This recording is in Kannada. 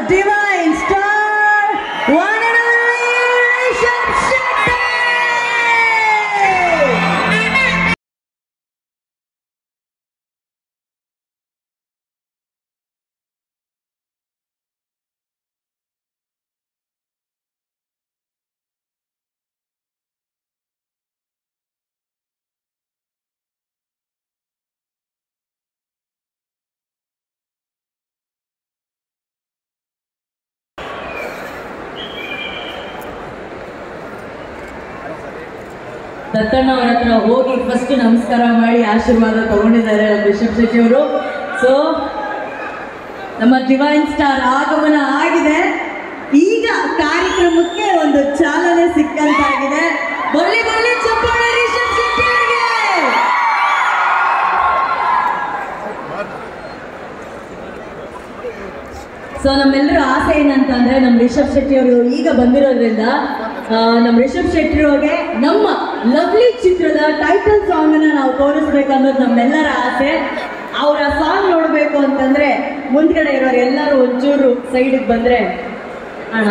divine star, one and only Rishabh Shetty. Dattanna ಅವರ ಹತ್ರ ಹೋಗಿ ಫಸ್ಟ್ ನಮಸ್ಕಾರ ಮಾಡಿ ಆಶೀರ್ವಾದ ತಗೊಂಡಿದ್ದಾರೆ ರಿಷಬ್ ಶೆಟ್ಟಿ ಅವರು. ಸೊ ನಮ್ಮ ಡಿವೈನ್ ಸ್ಟಾರ್ ಆಗಮನ ಆಗಿದೆ. ಈಗ ಕಾರ್ಯಕ್ರಮಕ್ಕೆ ಒಂದು ಚಾಲನೆ ಸಿಕ್ಕಂತಾಗಿದೆ. ಬಳ್ಳಿ ಬಳ್ಳಿ ಚಪ್ಪಾಳೆ ರಿಷಬ್ ಶೆಟ್ಟಿ ಅವರಿಗೆ. ಸೊ ನಮ್ಮೆಲ್ಲರ ಆಸೆ ಏನಂತಂದ್ರೆ ನಮ್ಮ ರಿಷಬ್ ಶೆಟ್ಟಿ ಅವರು ಈಗ ಬಂದಿರೋದ್ರಿಂದ ನಮ್ಮ ರಿಷಬ್ ಶೆಟ್ಟಿ ಅವ್ರಿಗೆ ನಮ್ಮ ಲವ್ಲಿ ಚಿತ್ರದ ಟೈಟಲ್ ಸಾಂಗ್ ಅನ್ನ ನಾವು ತೋರಿಸ್ಬೇಕು ಅನ್ನೋದು ನಮ್ಮೆಲ್ಲರ ಆಸೆ. ಅವರ ಸಾಂಗ್ ನೋಡ್ಬೇಕು ಅಂತಂದ್ರೆ ಮುಂದ್ಗಡೆ ಇರೋರು ಎಲ್ಲರೂ ಒಂಚೂರು ಸೈಡಿಗೆ ಬಂದ್ರೆ ಅಣ್ಣ